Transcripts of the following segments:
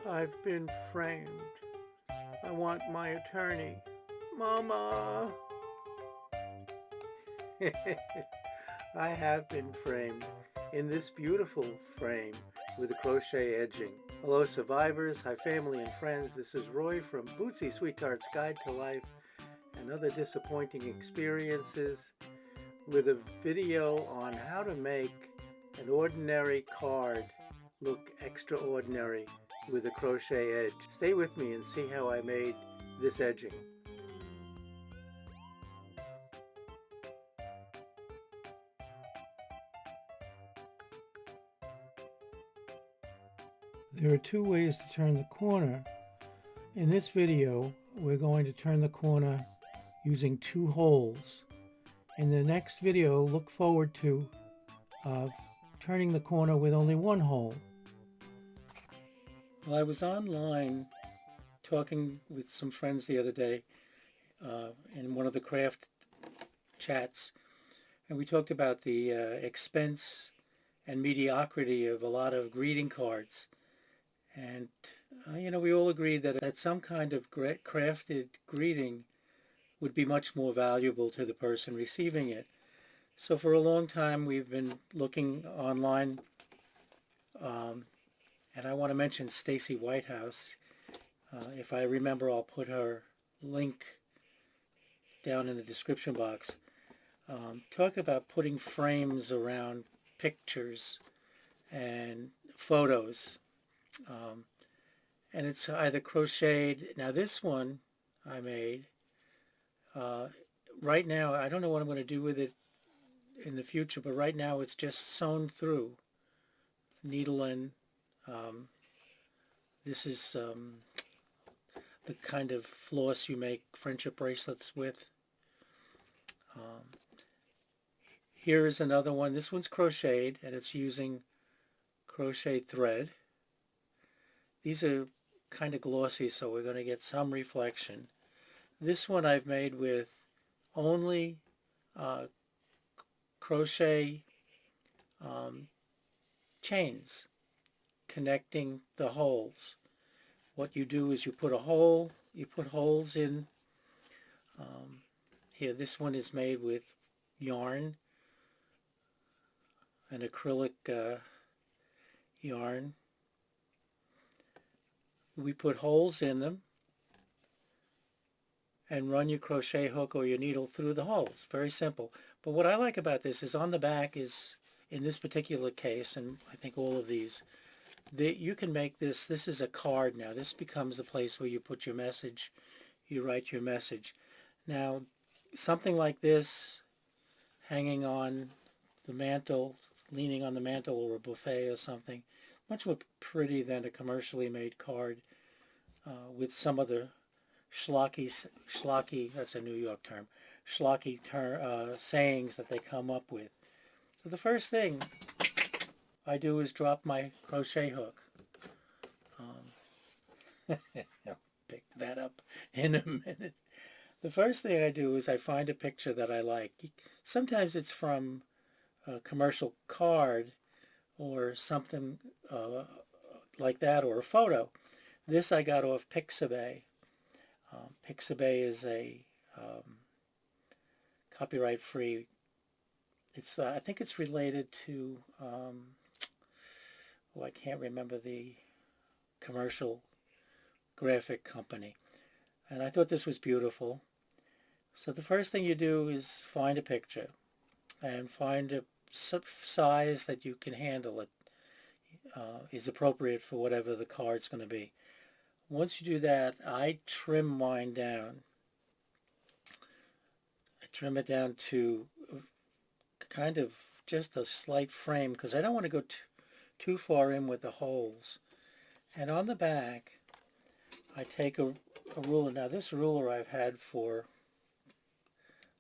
I've been framed. I want my attorney. Mama! I have been framed in this beautiful frame with a crochet edging. Hello survivors, hi family and friends, this is Roy from Bootsy Sweetheart's Guide to Life and Other Disappointing Experiences with a video on how to make an ordinary card look extraordinary with a crochet edge. Stay with me and see how I made this edging. There are two ways to turn the corner. In this video, we're going to turn the corner using two holes. In the next video, look forward to turning the corner with only one hole. Well, I was online talking with some friends the other day in one of the craft chats, and we talked about the expense and mediocrity of a lot of greeting cards. And, we all agreed that some kind of crafted greeting would be much more valuable to the person receiving it. So for a long time we've been looking online, and I want to mention Stacy Whitehouse. If I remember, I'll put her link down in the description box. Talk about putting frames around pictures and photos. And it's either crocheted. Now this one I made. Right now, I don't know what I'm going to do with it in the future, but right now it's just sewn through. Needle and this is the kind of floss you make friendship bracelets with. Here is another one. This one's crocheted and it's using crochet thread. These are kind of glossy, so we're going to get some reflection. This one I've made with only crochet chains connecting the holes. What you do is you put holes in. Here, this one is made with yarn, an acrylic yarn. We put holes in them and run your crochet hook or your needle through the holes. Very simple. But what I like about this is on the back is, in this particular case, and I think all of these, you can make this is a card now. This becomes a place where you put your message, you write your message. Now, something like this hanging on the mantle, leaning on the mantle or a buffet or something, much more pretty than a commercially made card with some of the schlocky, that's a New York term, schlocky sayings that they come up with. So the first thing I do is drop my crochet hook. I'll pick that up in a minute. The first thing I do is I find a picture that I like. Sometimes it's from a commercial card or something like that, or a photo. This I got off Pixabay. Pixabay is a copyright-free. It's I think it's related to I can't remember the commercial graphic company. And I thought this was beautiful. So the first thing you do is find a picture and find a size that you can handle. It is appropriate for whatever the card's going to be. Once you do that, I trim mine down. I trim it down to kind of just a slight frame because I don't want to go too far in with the holes. And on the back, I take a ruler. Now this ruler I've had for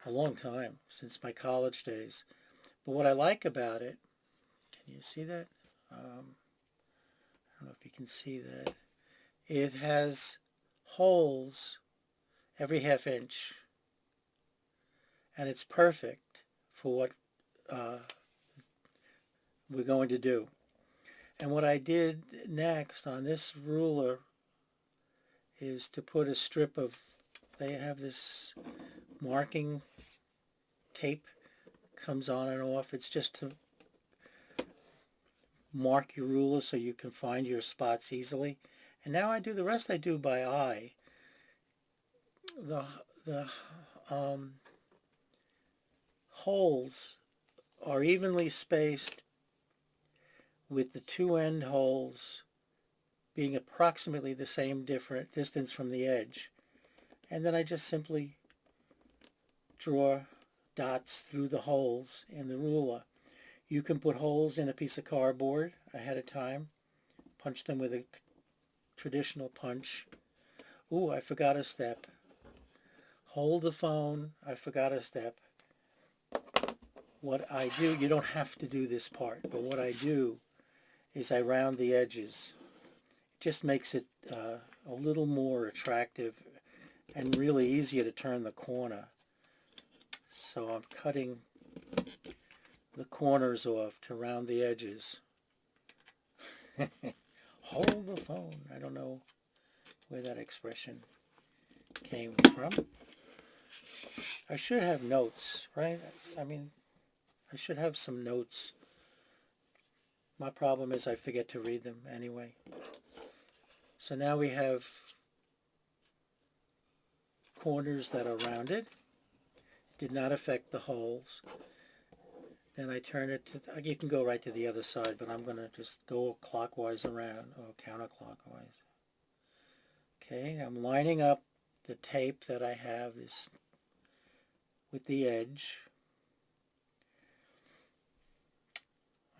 a long time, since my college days. But what I like about it, can you see that? I don't know if you can see that. It has holes every half inch. And it's perfect for what we're going to do. And what I did next on this ruler is to put a strip of, they have this marking tape, comes on and off. It's just to mark your ruler so you can find your spots easily. And now I do the rest I do by eye. The holes are evenly spaced, with the two end holes being approximately the same different distance from the edge. And then I just simply draw dots through the holes in the ruler. You can put holes in a piece of cardboard ahead of time, punch them with a traditional punch. Ooh, I forgot a step. Hold the phone, I forgot a step. What I do, you don't have to do this part, but what I do is I round the edges. It just makes it a little more attractive and really easier to turn the corner. So I'm cutting the corners off to round the edges. Hold the phone. I don't know where that expression came from. I should have notes, right? I mean, I should have some notes. My problem is I forget to read them anyway. So now we have corners that are rounded. Did not affect the holes. Then I turn it to, you can go right to the other side, but I'm going to just go clockwise around, or counterclockwise. Okay, I'm lining up the tape that I have this with the edge.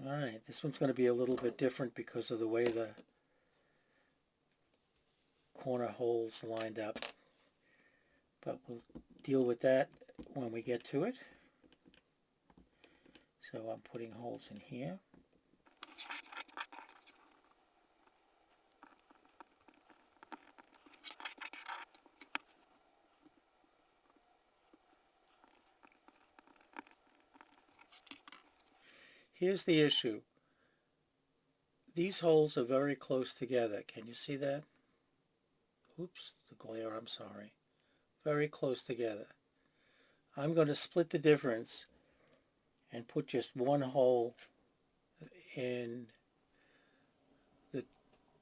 Alright, this one's going to be a little bit different because of the way the corner holes lined up. But we'll deal with that when we get to it. So I'm putting holes in here. Here's the issue. These holes are very close together. Can you see that? Oops, the glare, I'm sorry. Very close together. I'm going to split the difference and put just one hole in the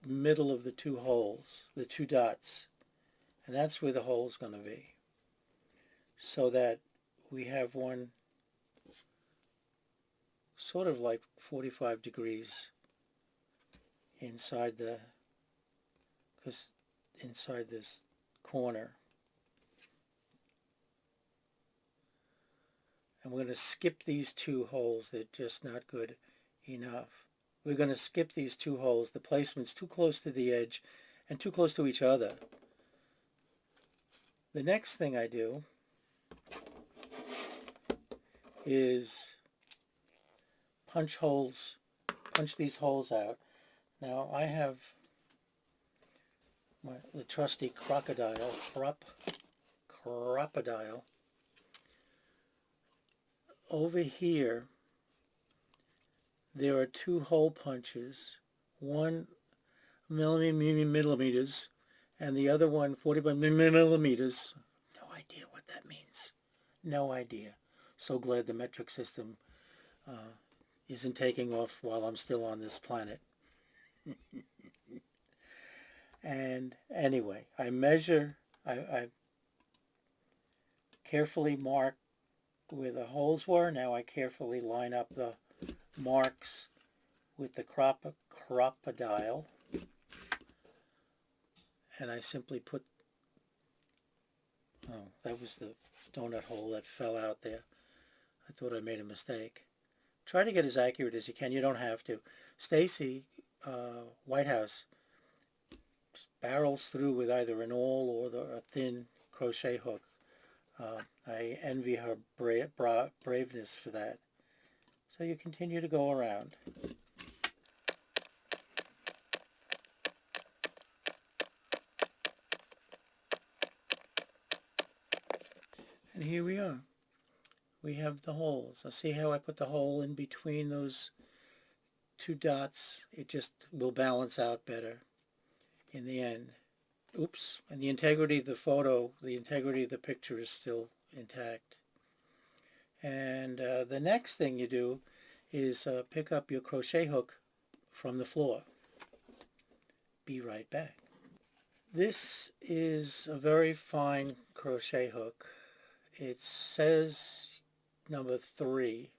middle of the two holes, the two dots. And that's where the hole's going to be. So that we have one sort of like 45 degrees inside inside this corner. And we're going to skip these two holes. They're just not good enough. We're going to skip these two holes. The placement's too close to the edge and too close to each other. The next thing I do is punch these holes out. Now I have the trusty crocodile. Over here, there are two hole punches, one millimeters, and the other one 40 millimeters. No idea what that means. No idea. So glad the metric system isn't taking off while I'm still on this planet. And anyway, I measure, I carefully mark where the holes were. Now I carefully line up the marks with the crocodile, and I simply put, oh, that was the donut hole that fell out there. I thought I made a mistake. Try to get as accurate as you can. You don't have to. Stacy Whitehouse barrels through with either an awl or a thin crochet hook. I envy her braveness for that. So you continue to go around. And here we are. We have the holes. Now see how I put the hole in between those two dots, it just will balance out better in the end. Oops, and the integrity of the photo, the integrity of the picture is still intact. And the next thing you do is pick up your crochet hook from the floor. Be right back. This is a very fine crochet hook. It says number 3,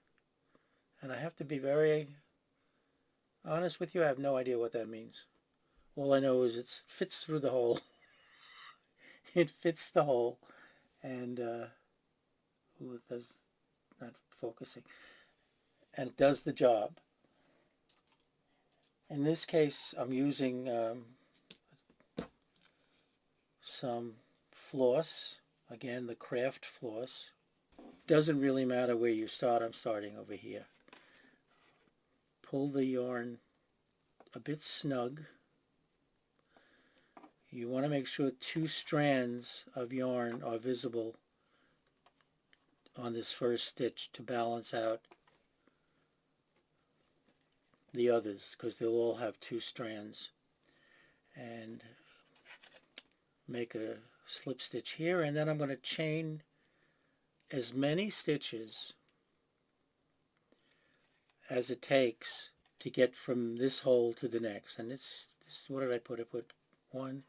and I have to be very honest with you, I have no idea what that means. All I know is it fits through the hole. It fits the hole, and it does not focusing, and it does the job. In this case, I'm using some floss, again the craft floss. Doesn't really matter where you start. I'm starting over here. Pull the yarn a bit snug. You want to make sure 2 strands of yarn are visible on this first stitch to balance out the others, because they'll all have 2 strands. And make a slip stitch here, and then I'm going to chain as many stitches as it takes to get from this hole to the next. And this what did I put? I put 1,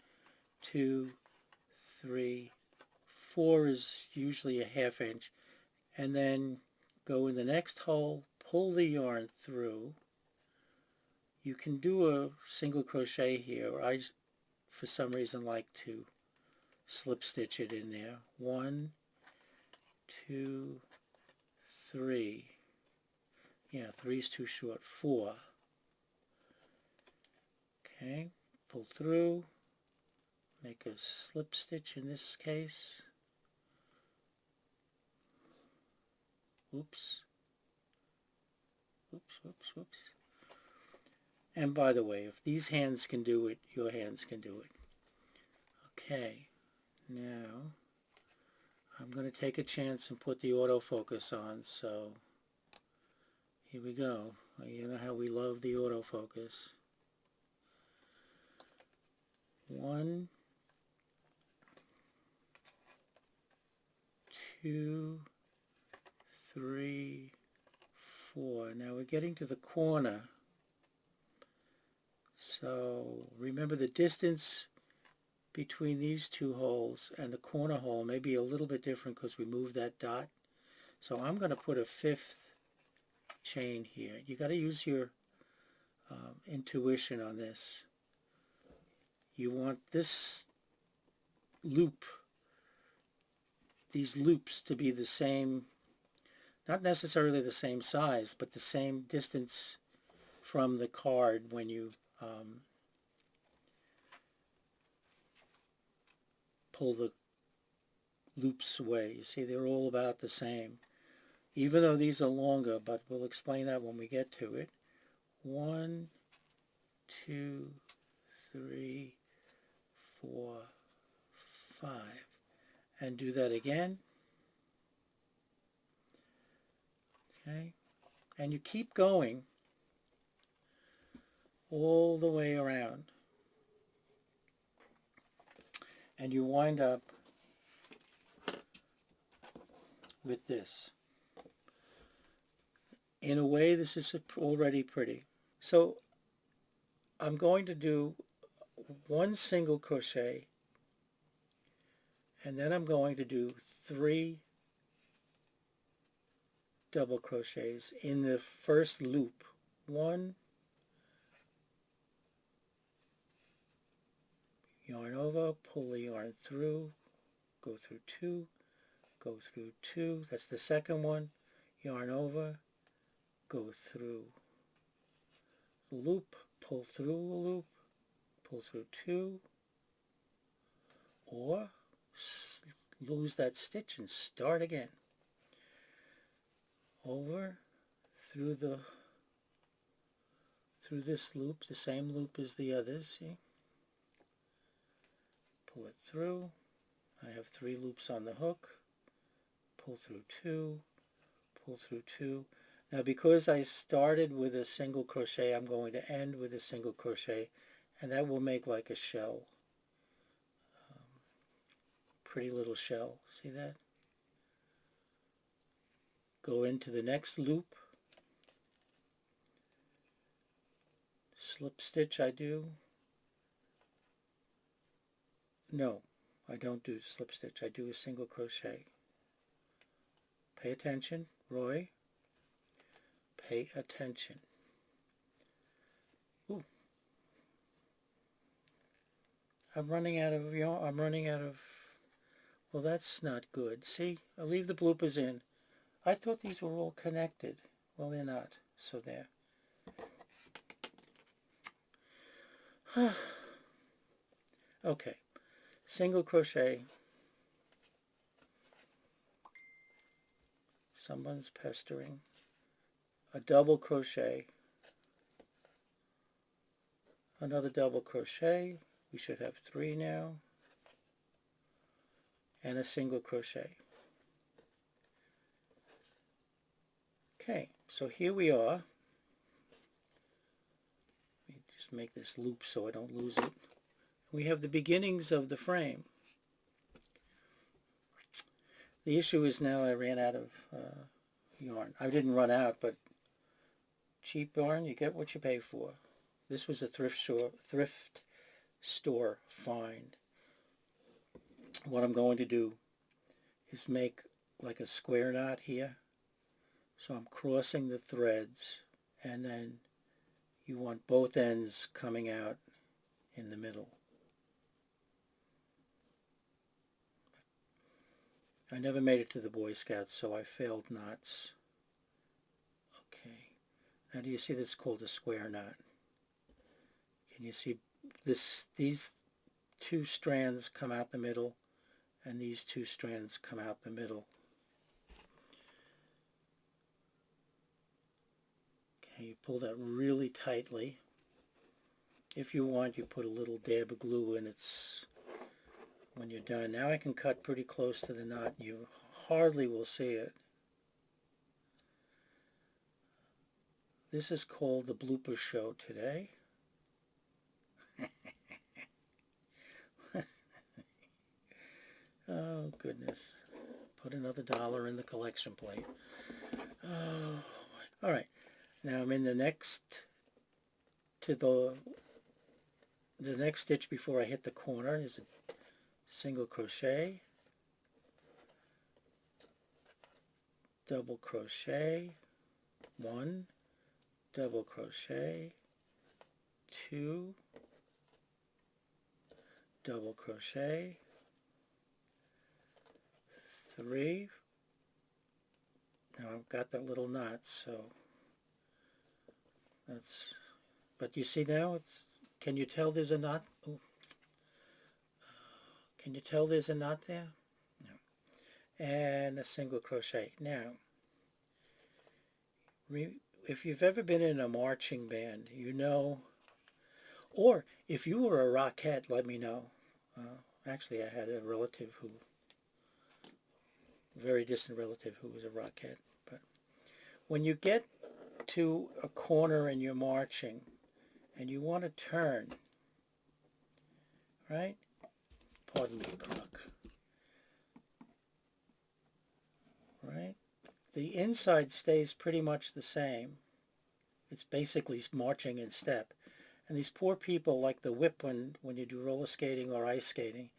2, 3, 4 is usually a 1/2 inch, and then go in the next hole, pull the yarn through. You can do a single crochet here. I, for some reason, like to slip stitch it in there. 1, 2, 3. Yeah, 3 is too short. 4. Okay, pull through. Make a slip stitch in this case. Oops. Oops, whoops, whoops. And by the way, if these hands can do it, your hands can do it. Okay, now I'm going to take a chance and put the autofocus on, so here we go. You know how we love the autofocus. 1, 2, 3, 4. Now we're getting to the corner. So remember the distance between these 2 holes and the corner hole may be a little bit different because we moved that dot. So I'm going to put a 5th chain here. You got to use your intuition on this. You want this loop, these loops, to be the same, not necessarily the same size, but the same distance from the card when you pull the loops away. You see, they're all about the same, even though these are longer, but we'll explain that when we get to it. 1, 2, 3, 4, 5, and do that again. Okay, and you keep going all the way around, and you wind up with this. In a way, this is already pretty. So I'm going to do 1 single crochet, and then I'm going to do 3 double crochets in the first loop. 1, yarn over, pull the yarn through, go through 2, go through 2, that's the second one, yarn over, go through the loop, pull through a loop, pull through 2, or lose that stitch and start again. Over, through this loop, the same loop as the others, see? Pull it through. I have 3 loops on the hook. Pull through 2, pull through 2. Now because I started with a single crochet, I'm going to end with a single crochet, and that will make like a shell. Pretty little shell. See that? Go into the next loop. Slip stitch I do. No, I don't do slip stitch. I do a single crochet. Pay attention, Roy. Pay attention. Ooh. I'm running out of yarn. I'm running out of... Well, that's not good. See, I'll leave the bloopers in. I thought these were all connected. Well, they're not. So there. Okay. Single crochet. Someone's pestering. A double crochet. Another double crochet. We should have 3 now. And a single crochet. Okay, so here we are. Let me just make this loop so I don't lose it. We have the beginnings of the frame. The issue is now I ran out of yarn. I didn't run out, but cheap yarn, you get what you pay for. This was a thrift store find. What I'm going to do is make like a square knot here. So I'm crossing the threads, and then you want both ends coming out in the middle. I never made it to the Boy Scouts, so I failed knots. Okay. Now do you see this is called a square knot? Can you see this? These 2 strands come out the middle, and these 2 strands come out the middle. Okay, you pull that really tightly. If you want, you put a little dab of glue in it when you're done. Now I can cut pretty close to the knot. You hardly will see it. This is called the blooper show today. Oh, goodness. Put another $1 in the collection plate. Oh, my. All right. Now I'm in the next, the next stitch before I hit the corner is a single crochet, double crochet, 1, double crochet, 2, double crochet, 3. Now I've got that little knot, so that's, but you see now it's, can you tell there's a knot? Ooh. Can you tell there's a knot there? No. And a single crochet. Now, if you've ever been in a marching band, you know, or if you were a Rockette, let me know. Actually, I had a relative who, very distant relative who was a Rockette. But when you get to a corner and you're marching and you want to turn, right? Pardon me, crook. Right? The inside stays pretty much the same. It's basically marching in step. And these poor people, like the whip when you do roller skating or ice skating,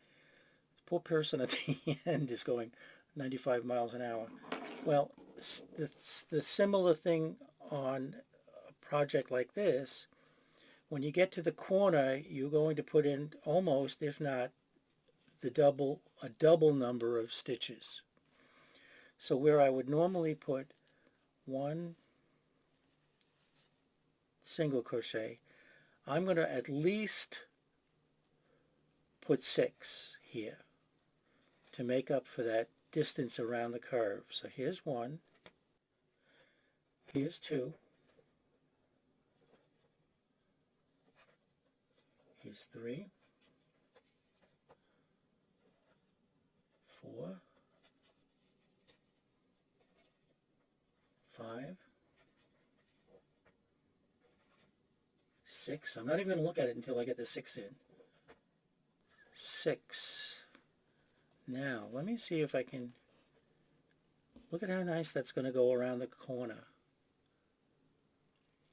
the poor person at the end is going 95 miles an hour. Well, the similar thing on a project like this, when you get to the corner, you're going to put in almost, if not a double number of stitches. So where I would normally put 1 single crochet, I'm going to at least put 6 here to make up for that distance around the curve. So here's 1, here's 2, here's 3, 4, 5, 6. I'm not even going to look at it until I get the 6 in. 6. Now, let me see if I can... Look at how nice that's going to go around the corner.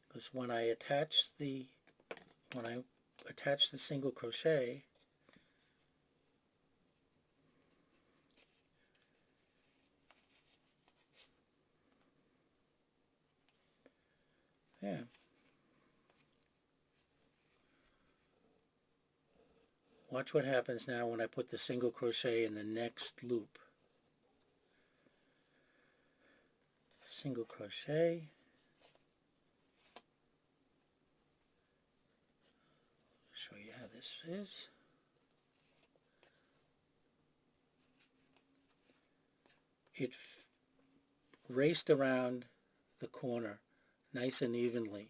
Because when I attach the single crochet, yeah. Watch what happens now when I put the single crochet in the next loop. Single crochet. Show you how this is. It raced around the corner nice and evenly.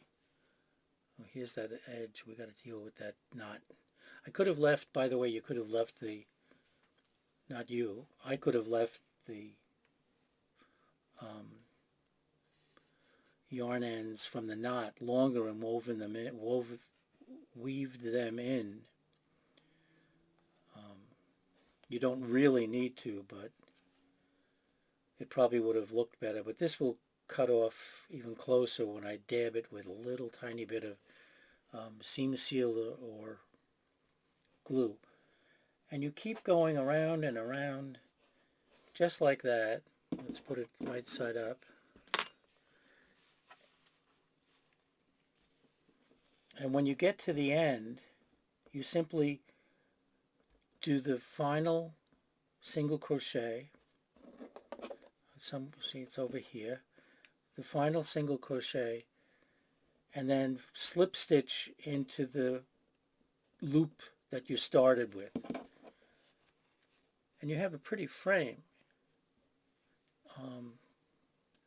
Oh, here's that edge. We got to deal with that knot. I could have left, by the way, you could have left the, not you, I could have left the yarn ends from the knot longer and weaved them in. You don't really need to, but it probably would have looked better. But this will cut off even closer when I dab it with a little tiny bit of seam sealer or glue. And you keep going around and around just like that. Let's put it right side up. And when you get to the end, you simply do the final single crochet. See, it's over here. The final single crochet, and then slip stitch into the loop that you started with. And you have a pretty frame.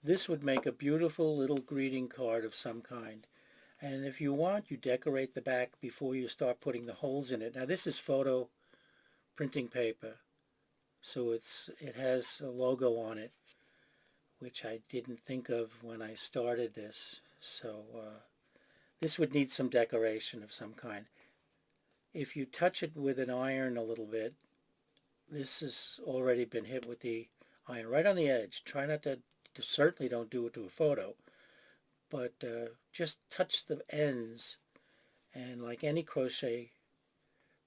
This would make a beautiful little greeting card of some kind. And if you want, you decorate the back before you start putting the holes in it. Now this is photo printing paper, so it has a logo on it, which I didn't think of when I started this. So this would need some decoration of some kind. If you touch it with an iron a little bit, this has already been hit with the iron right on the edge. Try not to certainly don't do it to a photo, but just touch the ends, and like any crochet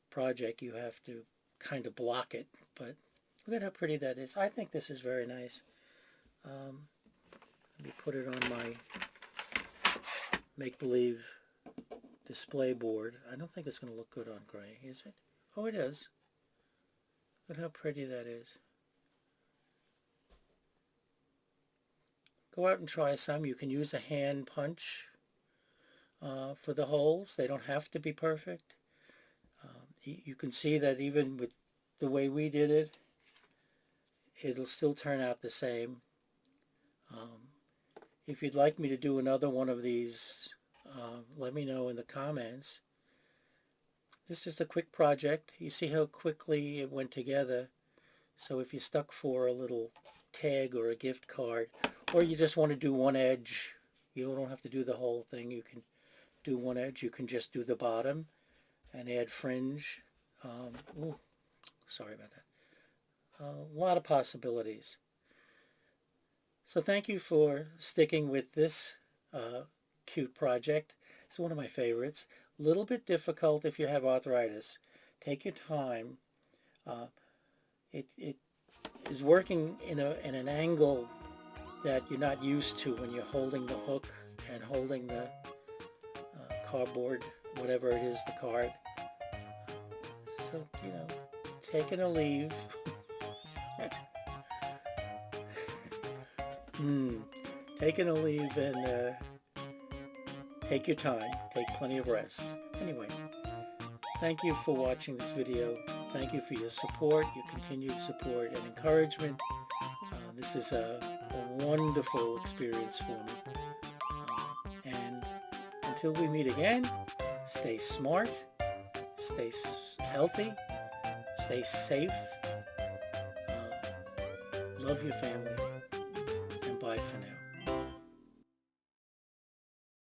project, you have to kind of block it. But look at how pretty that is. I think this is very nice. Let me put it on my make-believe display board. I don't think it's going to look good on gray, is it? Oh, it is. Look how pretty that is. Go out and try some. You can use a hand punch for the holes. They don't have to be perfect. You can see that even with the way we did it, it'll still turn out the same. If you'd like me to do another one of these, let me know in the comments. This is just a quick project. You see how quickly it went together. So if you're stuck for a little tag or a gift card, or you just want to do one edge, you don't have to do the whole thing. You can do one edge. You can just do the bottom and add fringe. Ooh, sorry about that. A lot of possibilities. So thank you for sticking with this cute project. It's one of my favorites. A little bit difficult if you have arthritis. Take your time. It is working in an angle that you're not used to when you're holding the hook and holding the cardboard, whatever it is, the card. So, you know, taking a leave. Taking a leave and take your time. Take plenty of rests. Anyway, thank you for watching this video. Thank you for your support, your continued support and encouragement. This is a wonderful experience for me. And until we meet again, stay smart, stay healthy, stay safe, love your family.